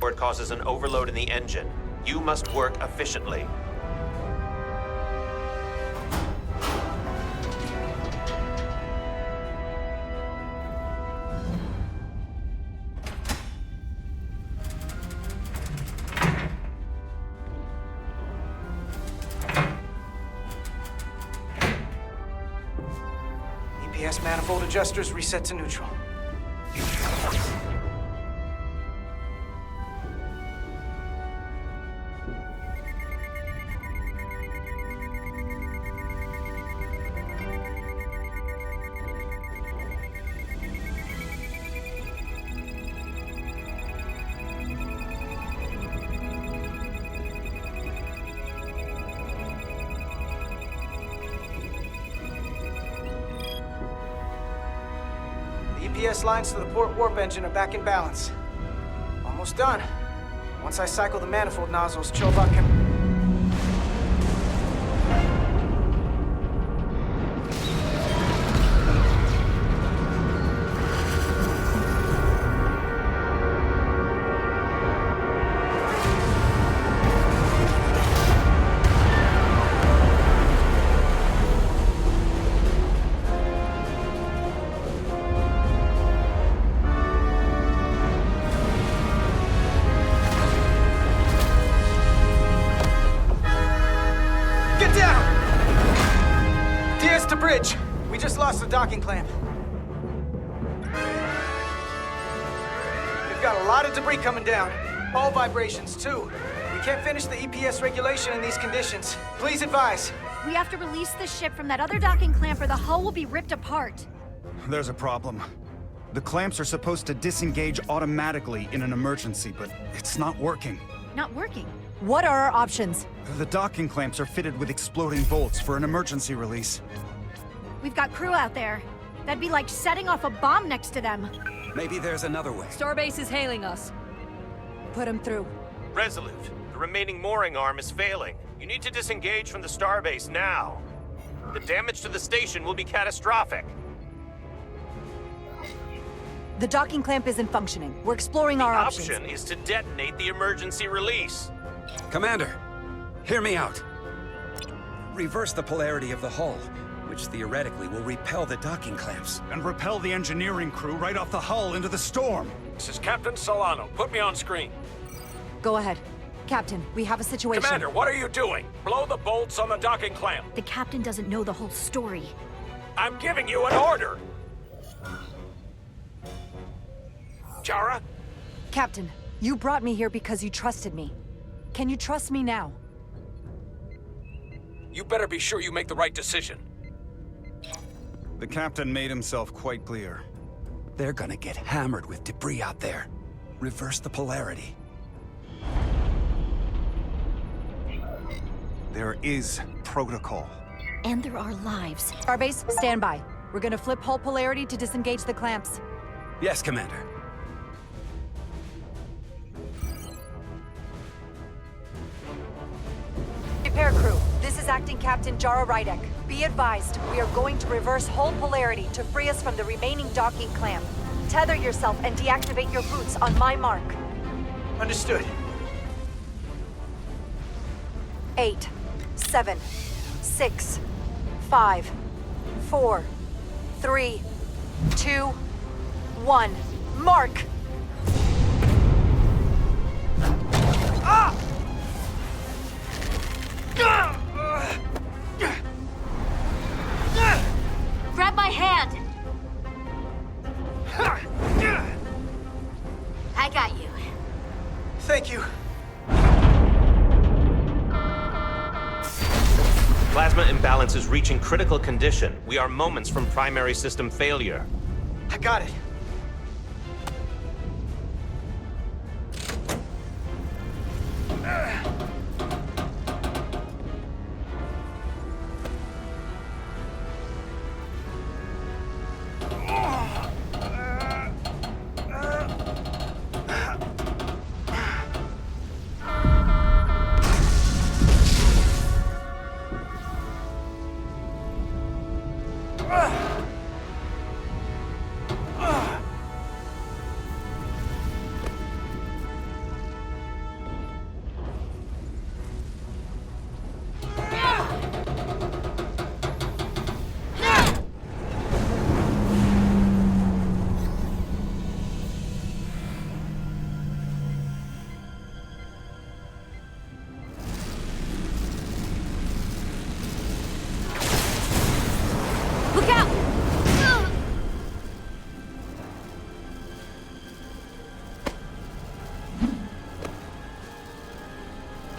It causes an overload in the engine. You must work efficiently. EPS manifold adjusters reset to neutral. EPS lines to the port warp engine are back in balance. Almost done. Once I cycle the manifold nozzles, Chobot can... to bridge. We just lost the docking clamp. We've got a lot of debris coming down. All vibrations, too. We can't finish the EPS regulation in these conditions. Please advise. We have to release the ship from that other docking clamp or the hull will be ripped apart. There's a problem. The clamps are supposed to disengage automatically in an emergency, but it's not working. Not working? What are our options? The docking clamps are fitted with exploding bolts for an emergency release. We've got crew out there. That'd be like setting off a bomb next to them. Maybe there's another way. Starbase is hailing us. Put him through. Resolute, the remaining mooring arm is failing. You need to disengage from the starbase now. The damage to the station will be catastrophic. The docking clamp isn't functioning. We're exploring our options. The option is to detonate the emergency release. Commander, hear me out. Reverse the polarity of the hull, which theoretically will repel the docking clamps. And repel the engineering crew right off the hull into the storm. This is Captain Solano. Put me on screen. Go ahead. Captain, we have a situation. Commander, what are you doing? Blow the bolts on the docking clamp. The captain doesn't know the whole story. I'm giving you an order. Jara? Captain, you brought me here because you trusted me. Can you trust me now? You better be sure you make the right decision. The captain made himself quite clear. They're gonna get hammered with debris out there. Reverse the polarity. There is protocol. And there are lives. Starbase, stand by. We're gonna flip hull polarity to disengage the clamps. Yes, Commander. Repair crew, this is Acting Captain Jara Rydek. Be advised, we are going to reverse hull polarity to free us from the remaining docking clamp. Tether yourself and deactivate your boots on my mark. Understood. 8, 7, 6, 5, 4, 3, 2, 1. Mark! Grab my hand! I got you. Thank you. Plasma imbalance is reaching critical condition. We are moments from primary system failure. I got it.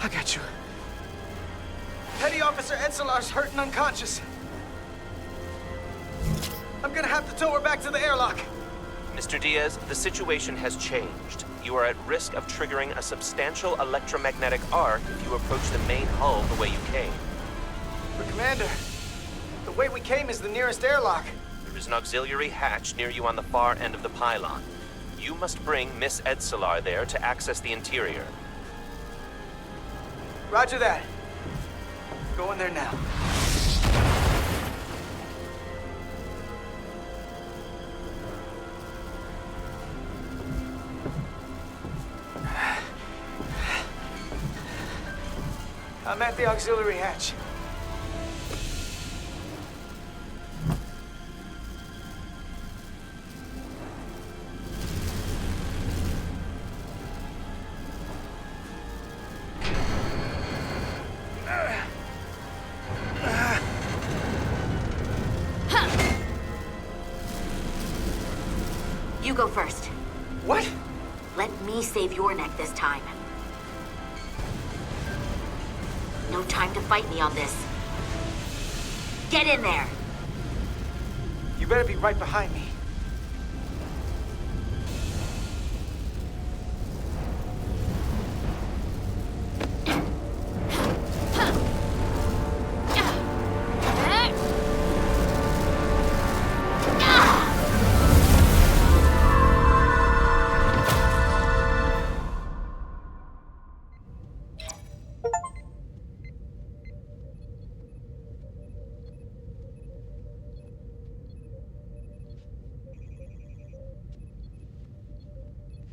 I got you. Petty Officer Etzelar's hurt and unconscious. I'm gonna have to tow her back to the airlock. Mr. Diaz, the situation has changed. You are at risk of triggering a substantial electromagnetic arc if you approach the main hull the way you came. But Commander, the way we came is the nearest airlock. There is an auxiliary hatch near you on the far end of the pylon. You must bring Miss Etzelar there to access the interior. Roger that. Go in there now. I'm at the auxiliary hatch. You go first. What? Let me save your neck this time. No time to fight me on this. Get in there! You better be right behind me.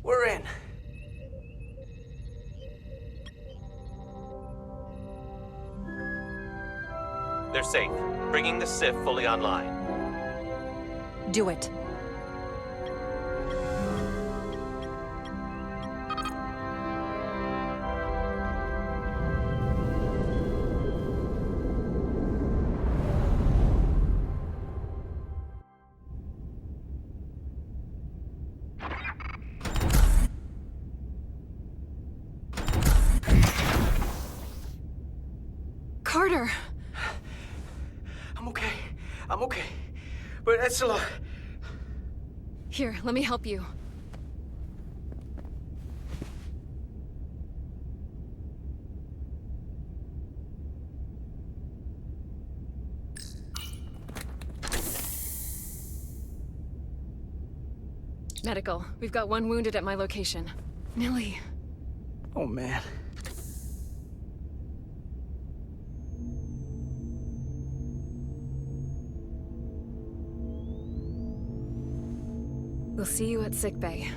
We're in. They're safe, bringing the SIF fully online. Do it. Carter! I'm okay. But Etzelar... Here, let me help you. Medical. We've got one wounded at my location. Millie. Oh, man. We'll see you at sickbay.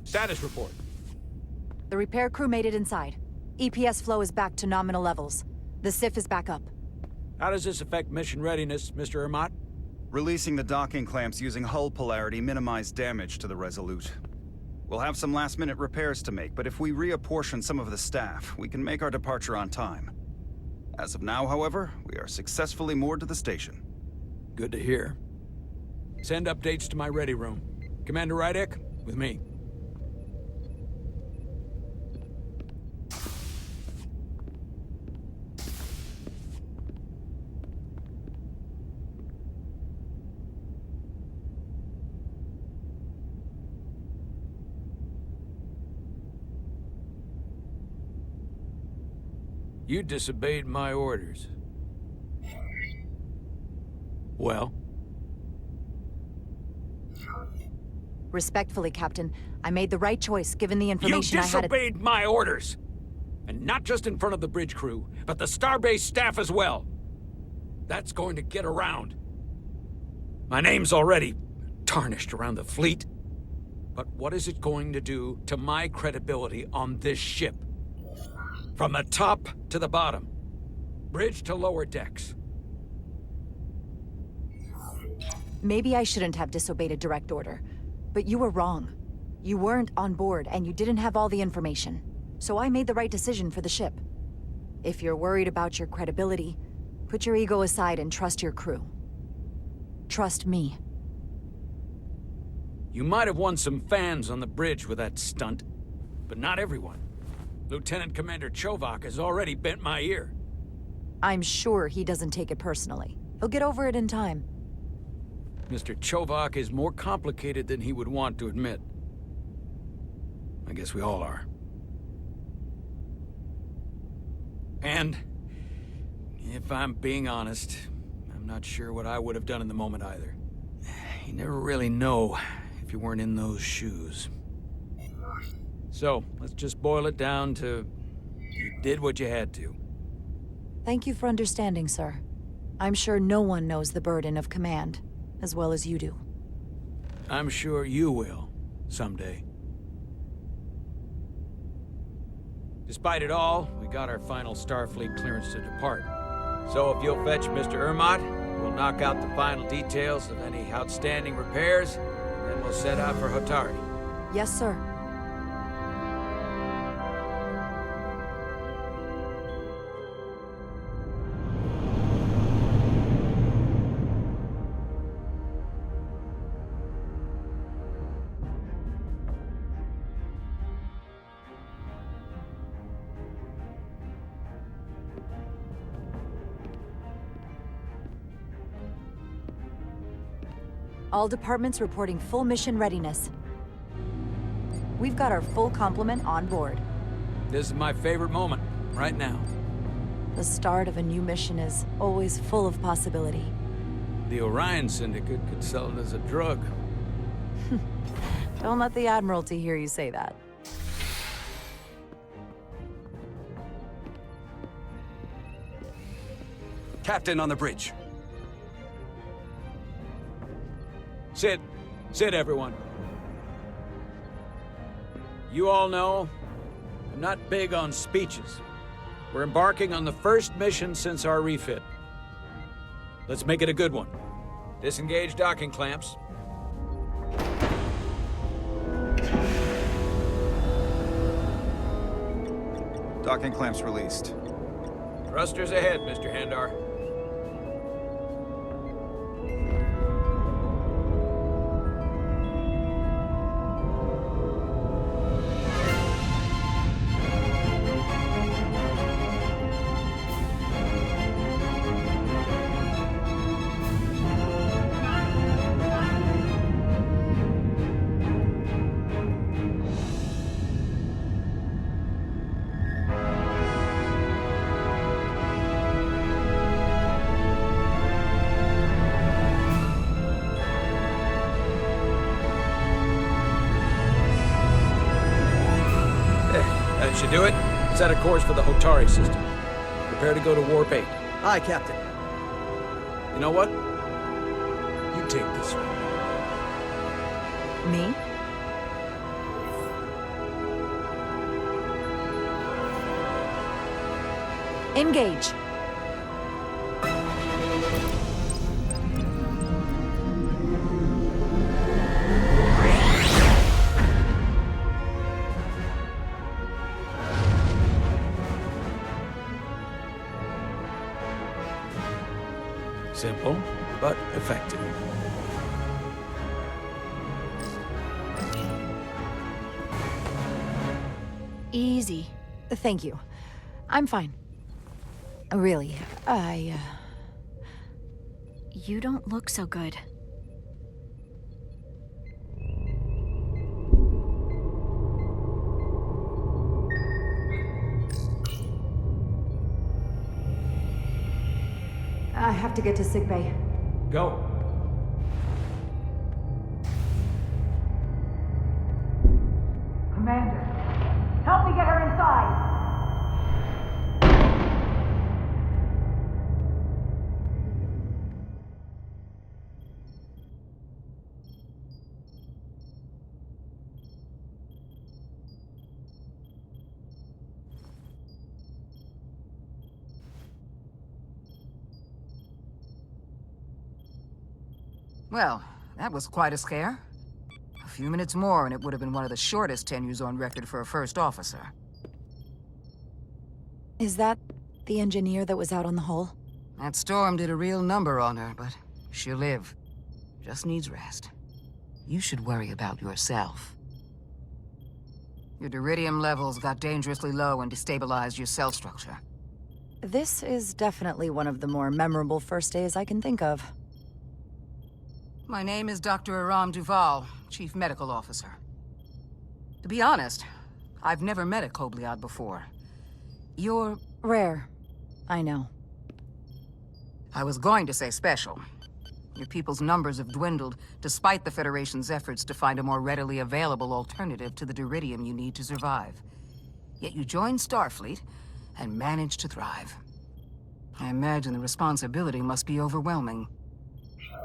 Status report. The repair crew made it inside. EPS flow is back to nominal levels. The SIF is back up. How does this affect mission readiness, Mr. Ermont? Releasing the docking clamps using hull polarity minimized damage to the Resolute. We'll have some last-minute repairs to make, but if we reapportion some of the staff, we can make our departure on time. As of now, however, we are successfully moored to the station. Good to hear. Send updates to my ready room. Commander Rydek, with me. You disobeyed my orders. Well? Respectfully, Captain, I made the right choice given the information You I had. disobeyed my orders! And not just in front of the bridge crew, but the Starbase staff as well. That's going to get around. My name's already tarnished around the fleet. But what is it going to do to my credibility on this ship? From the top to the bottom. Bridge to lower decks. Maybe I shouldn't have disobeyed a direct order, but you were wrong. You weren't on board, and you didn't have all the information. So I made the right decision for the ship. If you're worried about your credibility, put your ego aside and trust your crew. Trust me. You might have won some fans on the bridge with that stunt, but not everyone. Lieutenant Commander Chovak has already bent my ear. I'm sure he doesn't take it personally. He'll get over it in time. Mr. Chovak is more complicated than he would want to admit. I guess we all are. And, if I'm being honest, I'm not sure what I would have done in the moment either. You never really know if you weren't in those shoes. So, let's just boil it down to you did what you had to. Thank you for understanding, sir. I'm sure no one knows the burden of command as well as you do. I'm sure you will, someday. Despite it all, we got our final Starfleet clearance to depart. So if you'll fetch Mr. Ermot, we'll knock out the final details of any outstanding repairs, and then we'll set out for Hotari. Yes, sir. All departments reporting full mission readiness. We've got our full complement on board. This is my favorite moment, right now. The start of a new mission is always full of possibility. The Orion Syndicate could sell it as a drug. Don't let the Admiralty hear you say that. Captain on the bridge. Sit. Sit, everyone. You all know, I'm not big on speeches. We're embarking on the first mission since our refit. Let's make it a good one. Disengage docking clamps. Docking clamps released. Thrusters ahead, Mr. Handar. That should do it. Set a course for the Hotari system. Prepare to go to Warp 8. Aye, Captain. You know what? You take this one. Me? Engage. Simple, but effective. Easy. Thank you. I'm fine. Really, You don't look so good. I have to get to sickbay. Go. Commander, help me get her inside! Well, that was quite a scare. A few minutes more and it would have been one of the shortest tenures on record for a first officer. Is that the engineer that was out on the hull? That storm did a real number on her, but she'll live. Just needs rest. You should worry about yourself. Your duridium levels got dangerously low and destabilized your cell structure. This is definitely one of the more memorable first days I can think of. My name is Dr. Aram Duval, Chief Medical Officer. To be honest, I've never met a Kobliad before. You're... Rare. I know. I was going to say special. Your people's numbers have dwindled, despite the Federation's efforts to find a more readily available alternative to the duridium you need to survive. Yet you joined Starfleet, and managed to thrive. I imagine the responsibility must be overwhelming.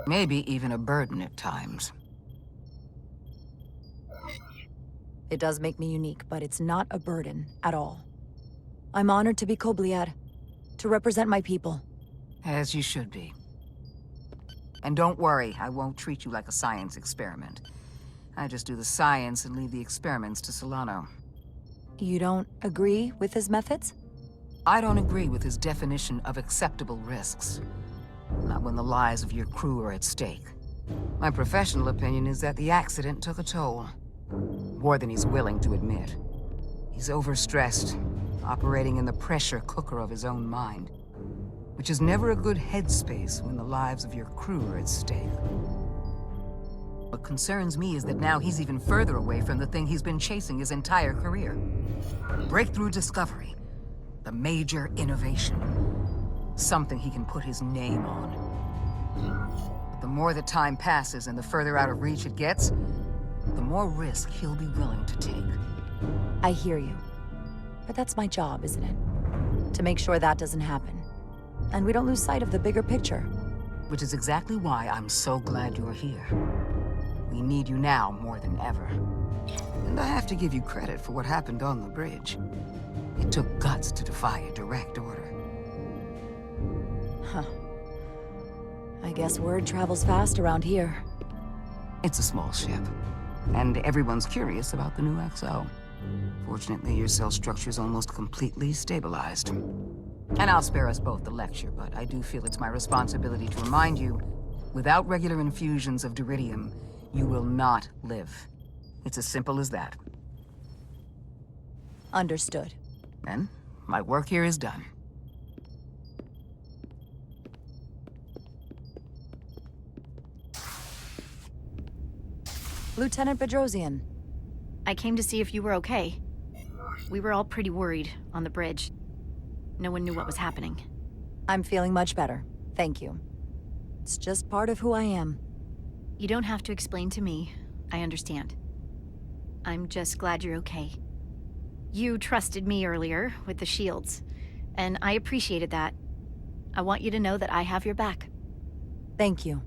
Maybe even a burden at times. It does make me unique, but it's not a burden at all. I'm honored to be Kobliad, to represent my people. As you should be. And don't worry, I won't treat you like a science experiment. I just do the science and leave the experiments to Solano. You don't agree with his methods? I don't agree with his definition of acceptable risks. Not when the lives of your crew are at stake. My professional opinion is that the accident took a toll. More than he's willing to admit. He's overstressed, operating in the pressure cooker of his own mind. Which is never a good headspace when the lives of your crew are at stake. What concerns me is that now he's even further away from the thing he's been chasing his entire career. Breakthrough discovery. The major innovation. Something he can put his name on. But the more the time passes and the further out of reach it gets, the more risk he'll be willing to take. I hear you. But that's my job, isn't it? To make sure that doesn't happen. And we don't lose sight of the bigger picture. Which is exactly why I'm so glad you're here. We need you now more than ever. And I have to give you credit for what happened on the bridge. It took guts to defy a direct order. Huh. I guess word travels fast around here. It's a small ship. And everyone's curious about the new XO. Fortunately, your cell structure's almost completely stabilized. And I'll spare us both the lecture, but I do feel it's my responsibility to remind you, without regular infusions of duridium, you will not live. It's as simple as that. Understood. Then, my work here is done. Lieutenant Bedrosian. I came to see if you were okay. We were all pretty worried on the bridge. No one knew what was happening. I'm feeling much better. Thank you. It's just part of who I am. You don't have to explain to me. I understand. I'm just glad you're okay. You trusted me earlier with the shields, and I appreciated that. I want you to know that I have your back. Thank you.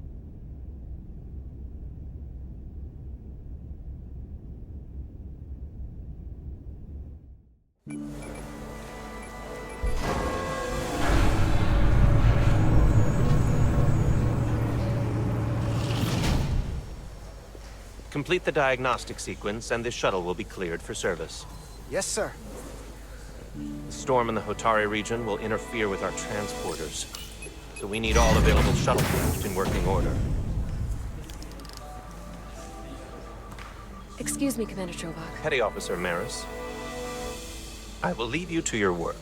Complete the diagnostic sequence, and this shuttle will be cleared for service. Yes, sir. The storm in the Hotari region will interfere with our transporters, so we need all available shuttlecraft in working order. Excuse me, Commander Trovak. Petty Officer Maris, I will leave you to your work.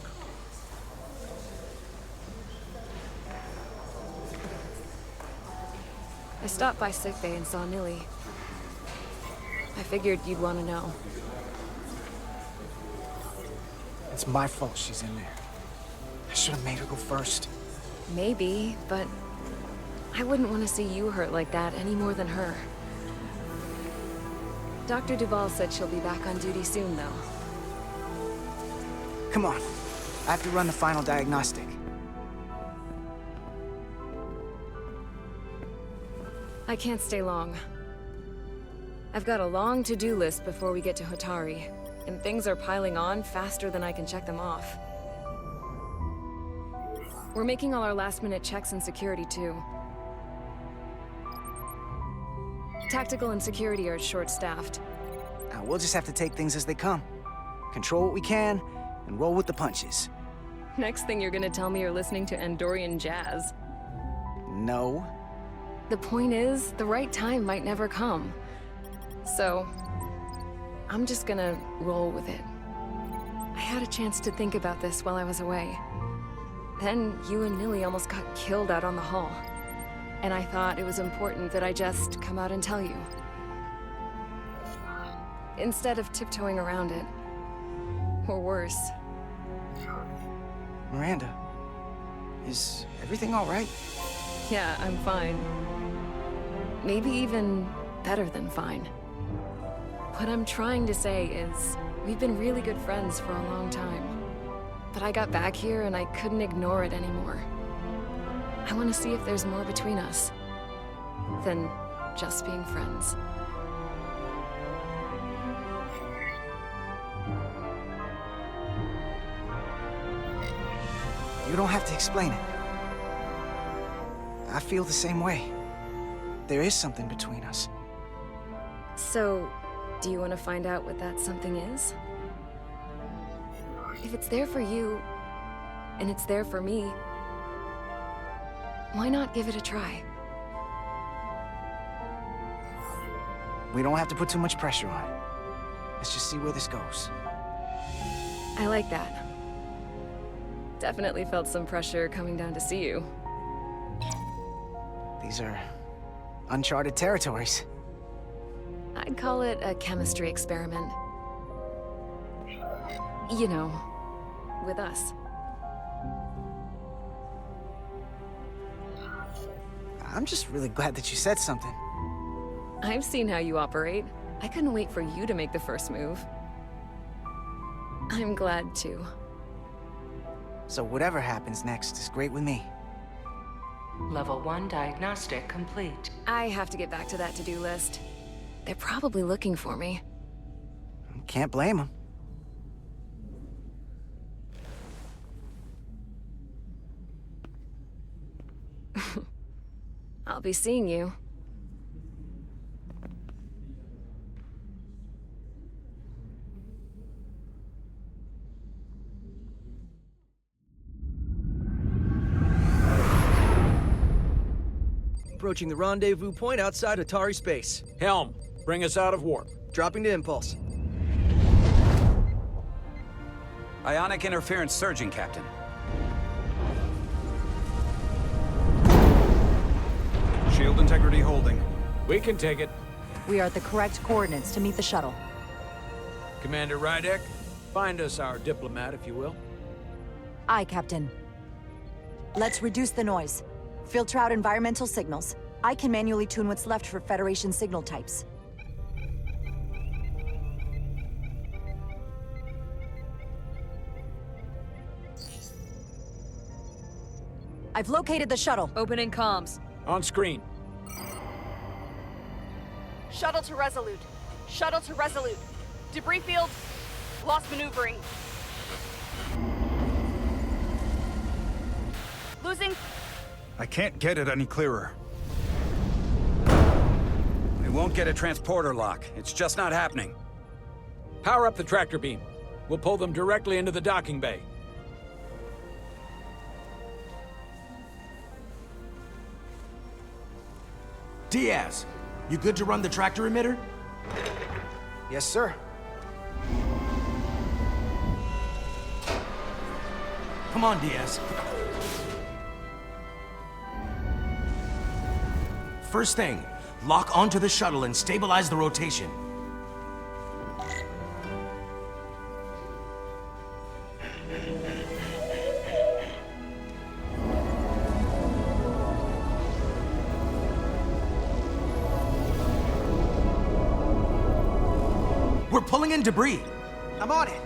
I stopped by sickbay and saw Nilly. I figured you'd want to know. It's my fault she's in there. I should have made her go first. Maybe, but I wouldn't want to see you hurt like that any more than her. Dr. Duval said she'll be back on duty soon, though. Come on. I have to run the final diagnostic. I can't stay long. I've got a long to-do list before we get to Hotari, and things are piling on faster than I can check them off. We're making all our last-minute checks and security, too. Tactical and security are short-staffed. We'll just have to take things as they come. Control what we can, and roll with the punches. Next thing you're gonna tell me you're listening to Andorian jazz. No. the point is, the right time might never come. So, I'm just gonna roll with it. I had a chance to think about this while I was away. Then you and Millie almost got killed out on the hall. And I thought it was important that I just come out and tell you. Instead of tiptoeing around it. Or worse. Miranda, is everything all right? Yeah, I'm fine. Maybe even better than fine. What I'm trying to say is, we've been really good friends for a long time. But I got back here and I couldn't ignore it anymore. I want to see if there's more between us than just being friends. You don't have to explain it. I feel the same way. There is something between us. So, do you want to find out what that something is? If it's there for you, and it's there for me, why not give it a try? We don't have to put too much pressure on it. Let's just see where this goes. I like that. Definitely felt some pressure coming down to see you. These are uncharted territories. I'd call it a chemistry experiment. You know, with us. I'm just really glad that you said something. I've seen how you operate. I couldn't wait for you to make the first move. I'm glad too. So whatever happens next is great with me. Level 1 diagnostic complete. I have to get back to that to-do list. They're probably looking for me. Can't blame them. I'll be seeing you. Approaching the rendezvous point outside Atari space. Helm, bring us out of warp. Dropping to impulse. Ionic interference surging, Captain. Shield integrity holding. We can take it. We are at the correct coordinates to meet the shuttle. Commander Rydek, find us our diplomat, if you will. Aye, Captain. Let's reduce the noise. Filter out environmental signals. I can manually tune what's left for Federation signal types. I've located the shuttle. Opening comms. On screen. Shuttle to Resolute. Shuttle to Resolute. Debris field. Lost maneuvering. Losing. I can't get it any clearer. We won't get a transporter lock. It's just not happening. Power up the tractor beam. We'll pull them directly into the docking bay. Diaz, you good to run the tractor emitter? Yes, sir. Come on, Diaz. First thing, lock onto the shuttle and stabilize the rotation. We're pulling in debris. I'm on it.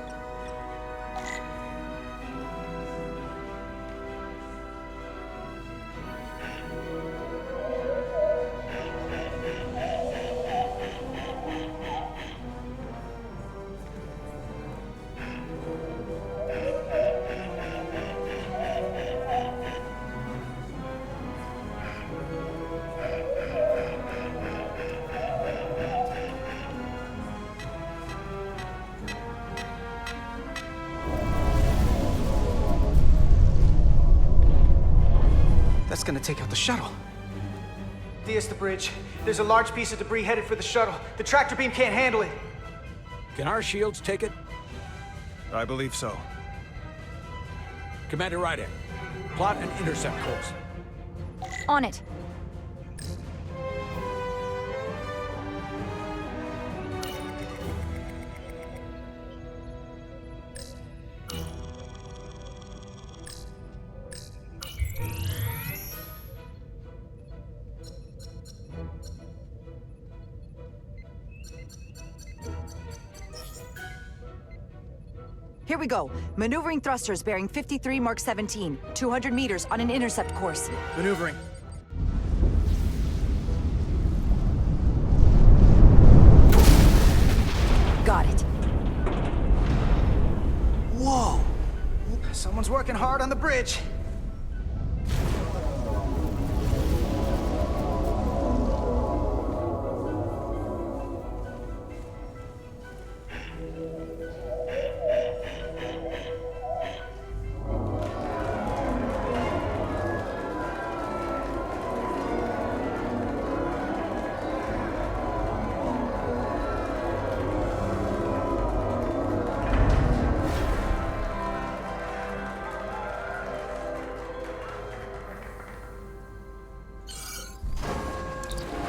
That's gonna take out the shuttle. Diaz, the bridge. There's a large piece of debris headed for the shuttle. The tractor beam can't handle it. Can our shields take it? I believe so. Commander Rydek, plot an intercept course. On it. Here we go. Maneuvering thrusters bearing 53 Mark 17, 200 meters on an intercept course. Maneuvering. Got it. Whoa! Someone's working hard on the bridge.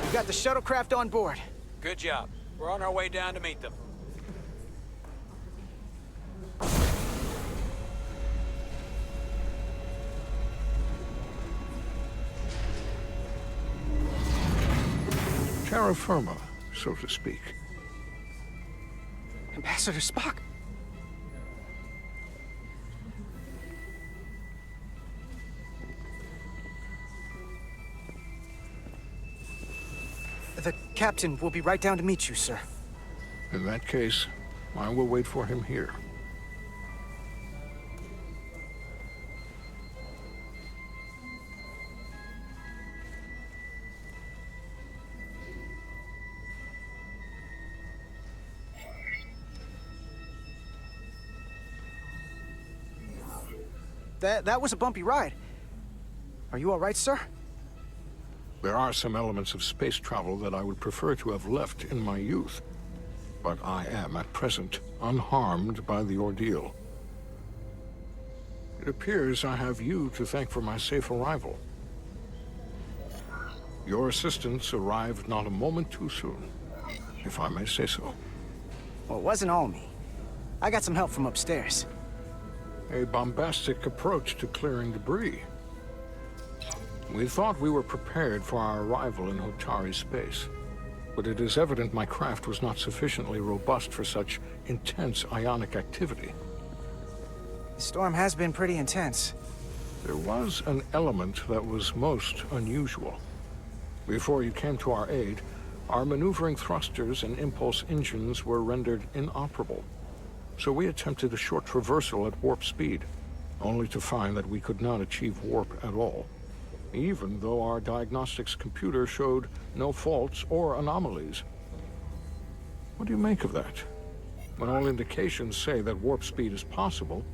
We got the shuttlecraft on board. Good job. We're on our way down to meet them. Terra firma, so to speak. Ambassador Spock. The captain will be right down to meet you, sir. In that case, I will wait for him here. That was a bumpy ride. Are you all right, sir? There are some elements of space travel that I would prefer to have left in my youth. But I am, at present, unharmed by the ordeal. It appears I have you to thank for my safe arrival. Your assistance arrived not a moment too soon, if I may say so. Well, it wasn't all me. I got some help from upstairs. A bombastic approach to clearing debris. We thought we were prepared for our arrival in Hotari space, but it is evident my craft was not sufficiently robust for such intense ionic activity. The storm has been pretty intense. There was an element that was most unusual. Before you came to our aid, our maneuvering thrusters and impulse engines were rendered inoperable. So we attempted a short traversal at warp speed, only to find that we could not achieve warp at all, even though our diagnostics computer showed no faults or anomalies. What do you make of that? When all indications say that warp speed is possible,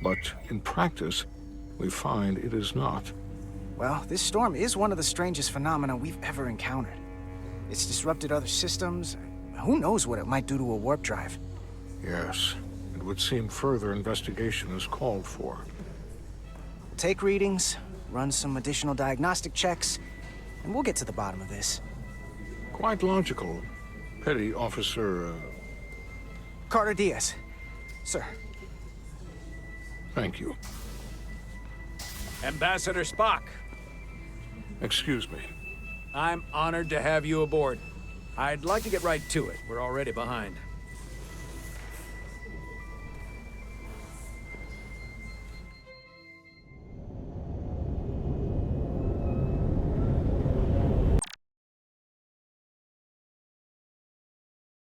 but in practice, we find it is not. Well, this storm is one of the strangest phenomena we've ever encountered. It's disrupted other systems. Who knows what it might do to a warp drive? Yes, it would seem further investigation is called for. Take readings, run some additional diagnostic checks, and we'll get to the bottom of this. Quite logical. Petty Officer, Carter Diaz. Sir. Thank you. Ambassador Spock. Excuse me. I'm honored to have you aboard. I'd like to get right to it. We're already behind.